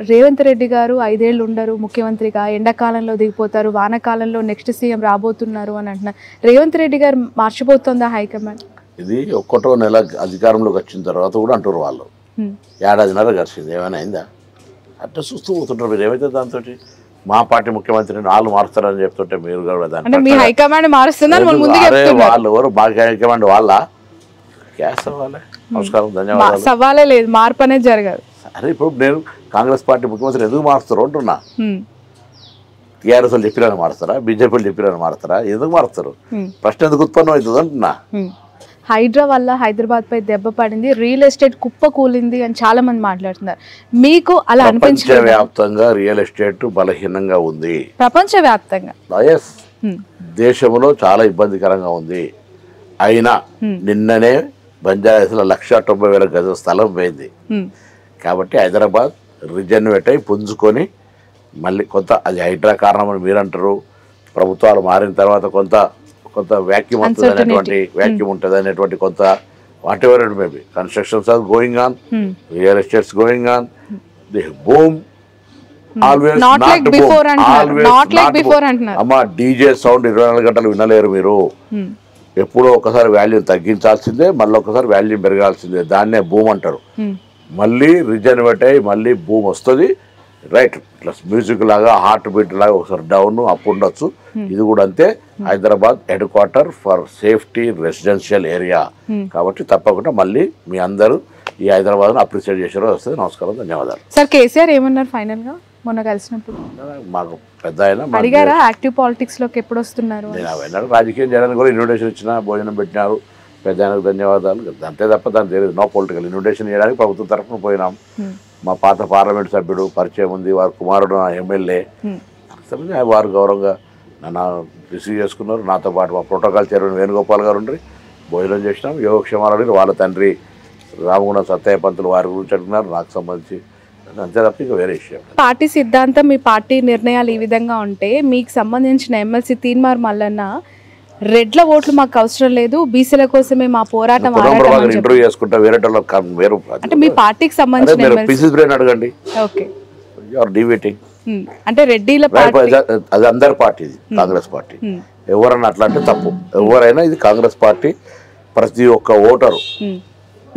రేవంత్ రెడ్డి గారు 5 ఏళ్ళు ఉండరు ముఖ్యమంత్రిగా, ఎండాకాలంలో దిగిపోతారు, వానాకాలంలో నెక్స్ట్ సీఎం రాబోతున్నారు అని అంటున్నారు. రేవంత్ రెడ్డి గారు మార్చిపోతుందా హైకమాండ్? ఇది ఒక్కటో నెల అధికారంలోకి వచ్చిన తర్వాత కూడా అంటారు వాళ్ళు, ఏడాదిన్నర గడిచింది, ఏమైనా అయిందా? అట్లా చూస్తూ పోతుంటారు. మీరు ఏమైతే దాంతో మా పార్టీ ముఖ్యమంత్రిని వాళ్ళు మారుస్తారని చెప్తుంటే మీరు కూడా దాన్ని హైకమాండ్ మారుస్తున్నారు. వాళ్ళు ఎవరు బాగా హైకమాండ్ వాళ్ళ క్యాస్ అవ్వాలి. నమస్కారం, ధన్యవాదాలు. సవాలే లేదు, మార్పు అనేది జరగదు. అరే ఇప్పుడు నేను కాంగ్రెస్ పార్టీ ముఖ్యమంత్రి ఎందుకు మారుస్తారు అంటున్నా. టీఆర్ఎస్ వాళ్ళు చెప్పిరని మారుస్తారా, బీజేపీ వాళ్ళు చెప్పిరని మారుతారా? ఎందుకు మారుస్తారు? ప్రశ్న ఎందుకు ఉత్పన్నం అవుతుంది అంటున్నా. హైడ్రా వల్ల హైదరాబాద్ పై దెబ్బ పడింది, రియల్ ఎస్టేట్ కుప్ప కూలింది అని చాలా మంది మాట్లాడుతున్నారు. మీకు అలా అనిపించలేదు? ప్రపంచవ్యాప్తంగా రియల్ ఎస్టేట్ బలహీనంగా ఉంది. ప్రపంచవ్యాప్తంగా దేశంలో చాలా ఇబ్బందికరంగా ఉంది. అయినా నిన్ననే బంజారాహిల్స్లో 1,90,000 గజం స్థలం పోయింది. కాబట్టి హైదరాబాద్ రిజర్వేట్ అయి పుంజుకొని మళ్ళీ కొంత, అది హైడ్రా కారణమని మీరంటారు, ప్రభుత్వాలు మారిన తర్వాత కొంత వ్యాక్యూమ్ వస్తుంది అనేటువంటి వ్యాక్యూమ్ ఉంటుంది అనేటువంటి కొంత whatever it maybe constructions are going on, real estates going on, the boom always అమ్మా. డీజే సౌండ్ 24 గంటలు వినలేరు మీరు. ఎప్పుడో ఒకసారి వాల్యూమ్ తగ్గించాల్సిందే, మళ్ళీ ఒకసారి వాల్యూమ్ పెరగాల్సిందే. దాన్నే బూమ్ అంటారు. మళ్ళీ రిజర్వేట్ అయ్యి మళ్ళీ బూమ్ వస్తుంది. రైట్, ప్లస్ మ్యూజిక్ లాగా హార్ట్ బీట్ లాగా ఒకసారి డౌన్ అప్ ఉండొచ్చు. ఇది కూడా అంతే. Hyderabad head quarter for safety residential area. కాబట్టి తప్పకుండా మళ్ళీ మీ అందరూ ఈ హైదరాబాద్ ను అప్రిషియేట్ చేసారో వస్తుంది. నమస్కారం, ధన్యవాదాలు. సార్, కేసీఆర్ ఏమన్నారు ఫైనల్ గా మొన్న కలిసినప్పుడు? మాకు పెద్ద ఆయన అడిగారా యాక్టివ్ పాలిటిక్స్ లోకి ఎప్పుడు వస్తున్నారు? నేను అవన్నీ రాజకీయం చేయడానికి కూడా ఇన్విటేషన్ ఇచ్చిన, భోజనం పెట్టినారు, పెద్ద ఆయనకు ధన్యవాదాలు. అంతే తప్ప దాని తెలియదు. నో పొలిటికల్ ఇన్విటేషన్ చేయడానికి ప్రభుత్వం తరఫున పోయినాం. మా పాత పార్లమెంట్ సభ్యుడు పరిచయం ఉంది, వారి కుమారుడు నా ఎమ్మెల్యే, వారు గౌరవంగా నన్ను రిసీవ్ చేసుకున్నారు. నాతో పాటు మా ప్రోటోకాల్ చైర్మన్ వేణుగోపాల్ గారు ఉండి భోజనం చేసినాం. యోగక్షేమాలు వాళ్ళ తండ్రి రామగుండం సత్తయ్య పంతులు వారి గురించి అడుగుతున్నారు, నాకు సంబంధించి. అంతే తప్ప ఇంకా వేరే విషయం. పార్టీ సిద్ధాంతం, మీ పార్టీ నిర్ణయాలు ఈ విధంగా ఉంటే మీకు సంబంధించిన ఎమ్మెల్సీ తీన్మార్ మల్లన్న రెడ్ల ఓట్లు మాకు అవసరం లేదు, బీసీల కోసమే మా పోరాటం ఇంటర్వ్యూ చేసుకుంటా వేరే అంటే మీ పార్టీకి సంబంధించిన అడగండి. ఓకే, డివేటింగ్ అంటే రెడ్డిల అది అందరి పార్టీ, కాంగ్రెస్ పార్టీ. ఎవరన్నా అట్లా అంటే తప్పు. ఎవరైనా ఇది కాంగ్రెస్ పార్టీ, ప్రతి ఒక్క ఓటరు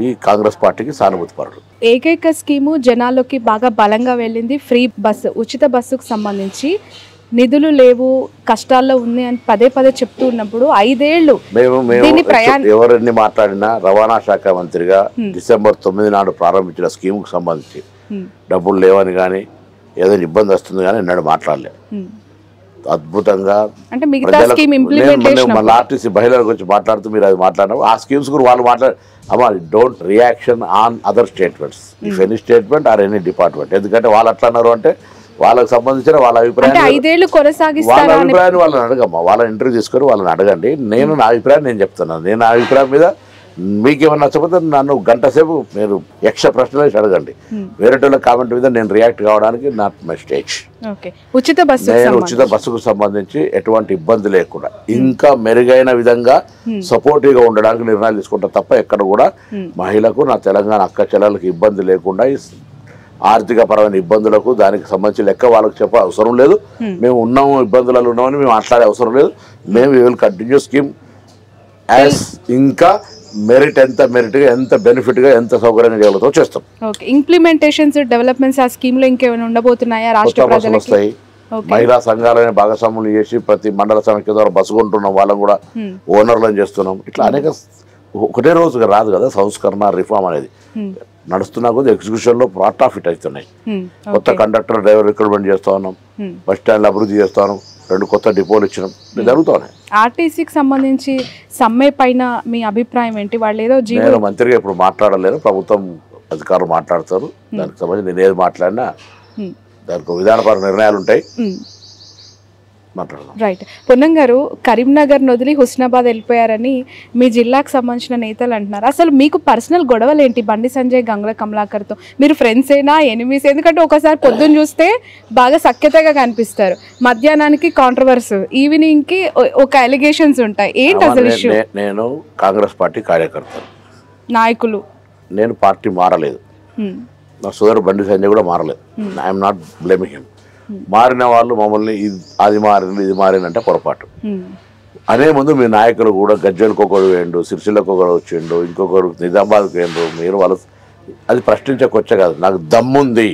ఈ కాంగ్రెస్ పార్టీకి సానుభూతి పరుడు. ఏకైక స్కీము జనాల్లోకి బాగా బలంగా వెళ్ళింది, ఫ్రీ బస్సు, ఉచిత బస్సుకు సంబంధించి నిధులు లేవు, కష్టాల్లో ఉంది అని పదే పదే చెప్తూ ఉన్నప్పుడు 5 ఏళ్ళు ఎవరిని మాట్లాడినా రవాణా శాఖ మంత్రిగా డిసెంబర్ 9 నాడు ప్రారంభించిన స్కీమ్ కు సంబంధించి డబ్బులు లేవని కానీ ఏదైనా ఇబ్బంది వస్తుంది కానీ ఎన్నడూ మాట్లాడలేదు. అద్భుతంగా మన ఆర్టీసీ మహిళల గురించి మాట్లాడుతూ మీరు అది మాట్లాడినారు. ఆ స్కీమ్స్ కూడా వాళ్ళు మాట్లాడు అమ్మా, don't reaction on other statements if any statement or any department. ఎందుకంటే వాళ్ళు అట్లా అన్నారు అంటే వాళ్ళకి సంబంధించిన వాళ్ళ అభిప్రాయాన్ని వాళ్ళని అడగమ్మా, వాళ్ళని ఇంటర్వ్యూ తీసుకొని వాళ్ళని అడగండి. నేను నా అభిప్రాయం నేను చెప్తున్నాను. నేను నా అభిప్రాయం మీద మీకేమన్నా నచ్చకపోతే నన్ను గంట సేపు మీరు యక్ష ప్రశ్నలు వేసి అడగండి. వేరేటోళ్ళ కామెంట్ మీద నేను రియాక్ట్ కావడానికి నాట్ మై స్టేజ్. నేను ఉచిత బస్సుకు సంబంధించి ఎటువంటి ఇబ్బంది లేకుండా ఇంకా మెరుగైన విధంగా సపోర్టివ్ గా ఉండడానికి నిర్ణయాలు తీసుకుంటా తప్ప ఎక్కడ కూడా మహిళకు, నా తెలంగాణ అక్క చెల్లెలకు ఇబ్బంది లేకుండా ఆర్థిక పరమైన ఇబ్బందులకు దానికి సంబంధించి లెక్క వాళ్ళకి చెప్పే అవసరం లేదు. మేము ఉన్నాము, ఇబ్బందులలో ఉన్నామని మేము మాట్లాడే అవసరం లేదు. మేము విల్ కంటిన్యూ స్కీమ్ యాజ్ ఇంకా మెరిట్ ఎంత మెరిట్గా, ఎంత బెనిఫిట్గా, ఎంత సౌకర్యంగా చేయగలుగుతామో చేస్తాం. ఇంప్లిమెంటేషన్స్, డెవలప్మెంట్స్ ఆ స్కీమ్ లో ఇంకేమైనా ఉండబోతున్నాయా? రాష్ట్ర ప్రజలకు వస్తాయి. మహిళా సంఘాలని భాగస్వాములు చేసి ప్రతి మండల సమైక్య ద్వారా బస్సు కొంటున్నాం, వాళ్ళని కూడా ఓనర్లను చేస్తున్నాం. ఇట్లా అనేక ఒకటే రోజుగా రాదు కదా సంస్కరణ, రిఫార్మ్ అనేది నడుస్తున్నా కొద్ది ఎగ్జిక్యూషన్ లో పార్ట్ ఆఫ్ ఇట్ అవుతున్నాయి. కొత్త కండక్టర్, డ్రైవర్ రిక్రూట్మెంట్ చేస్తా ఉన్నాం, బస్ స్టాండ్లు అభివృద్ధి చేస్తా ఉన్నాం, 2 కొత్త డిపోలు ఇచ్చినాం, జరుగుతున్నాయి. ఆర్టీసీకి సంబంధించి సమ్మె పైన మీ అభిప్రాయం ఏంటి? వాళ్ళు ఏదో నేను మంత్రిగా ఇప్పుడు మాట్లాడలేను, ప్రభుత్వం అధికారులు మాట్లాడతారు. దానికి సంబంధించి నేను ఏది మాట్లాడినా దానికి విధానపర నిర్ణయాలు ఉంటాయి, మాట్లాడదాం. రైట్. పొన్నం గారు, కరీంనగర్ వదిలి హుస్నాబాద్ వెళ్ళిపోయారని మీ జిల్లాకు సంబంధించిన నేతలు అంటున్నారు. అసలు మీకు పర్సనల్ గొడవలు ఏంటి బండి సంజయ్, గంగుల కమలాకర్తో? మీరు ఫ్రెండ్స్ అయినా ఎనిమీస్? ఎందుకంటే ఒకసారి పొద్దున్న చూస్తే బాగా సఖ్యతగా కనిపిస్తారు, మధ్యాహ్నానికి కాంట్రవర్సీ, ఈవినింగ్ కి ఒక అలిగేషన్స్ ఉంటాయి. ఏంటి అసలు ఇష్యూ? నేను కాంగ్రెస్ పార్టీ కార్యకర్త, నాయకులు. నేను పార్టీ మారలేదు. నా సోదరు బండి సంజయ్ కూడా మారలేదు. I'm not blaming him. మారిన వాళ్ళు మమ్మల్ని అది మారింది ఇది మారిందంటే పొరపాటు. అనే ముందు మీ నాయకులు కూడా గజ్జలకు ఒకరు వేయండు, సిరిసిల్లకు ఒకరు వచ్చిండు, ఇంకొకరు నిజామాబాద్కి వేయండు. మీరు వాళ్ళు అది ప్రశ్నించకొచ్చే కాదు. నాకు దమ్ముంది,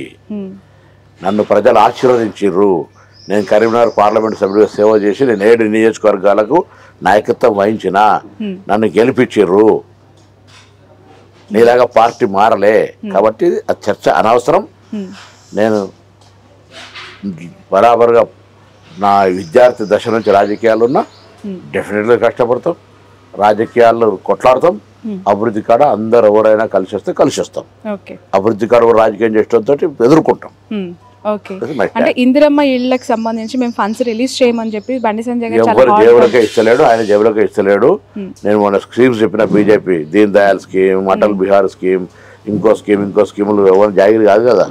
నన్ను ప్రజలు ఆశీర్వదించిర్రు, నేను కరీంనగర్ పార్లమెంట్ సభ్యుడిగా సేవ చేసి నేను 7 నియోజకవర్గాలకు నాయకత్వం వహించిన, నన్ను గెలిపించిర్రు, నీలాగా పార్టీ మారలే కాబట్టి ఆ చర్చ అనవసరం. నేను బరాబర్గా నా విద్యార్థి దశ నుంచి రాజకీయాలు ఉన్నా, డెఫినెట్గా కష్టపడతాం, రాజకీయాల్లో కొట్లాడతాం, అభివృద్ధి కాడ అందరు ఎవరైనా కలిసి వస్తే కలిసి వస్తాం, అభివృద్ధి కాడ కూడా రాజకీయం చేయడంతో ఎదుర్కొంటాం. ఓకే, అంటే ఇందిరమ్మ ఇళ్ళకి సంబంధించి మేము ఫండ్స్ రిలీజ్ చేయమని చెప్పి బండి సంజయ్ గారు ఎవరు జేబులకే ఇస్తలేడు, ఆయన జేబులకే ఇస్తలేడు. నేను మొన్న స్కీమ్స్ చెప్పిన BJP Deen Dayal scheme, Atal Bihar scheme, ఇంకో స్కీములు ఎవరు జాగిరి కాదు కదా.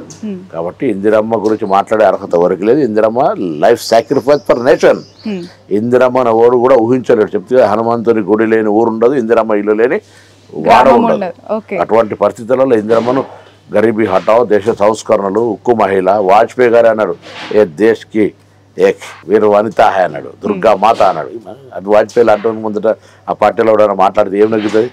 కాబట్టి ఇందిరమ్మ గురించి మాట్లాడే అర్హత ఎవరికి లేదు. Indiramma life sacrifice for nation. Indiramma ఓడు కూడా ఊహించలేడు. చెప్తే హనుమంతుని గుడి లేని ఊరు ఉండదు, ఇందిరమ్మ ఇల్లు లేని వాడ ఉండదు. అటువంటి పరిస్థితులలో ఇందిరమ్మను గరీబీ హటావ్, దేశ సంస్కరణలు, ఉక్కు మహిళ, వాజ్పేయి గారు అన్నాడు ఏ దేశ్కి ఏక్ వీరు వనిత అన్నాడు, దుర్గా మాత అన్నాడు. అది వాజ్పేయి లాంటి ముందట ఆ పార్టీలో మాట్లాడితే ఏం నగ్గుతుంది?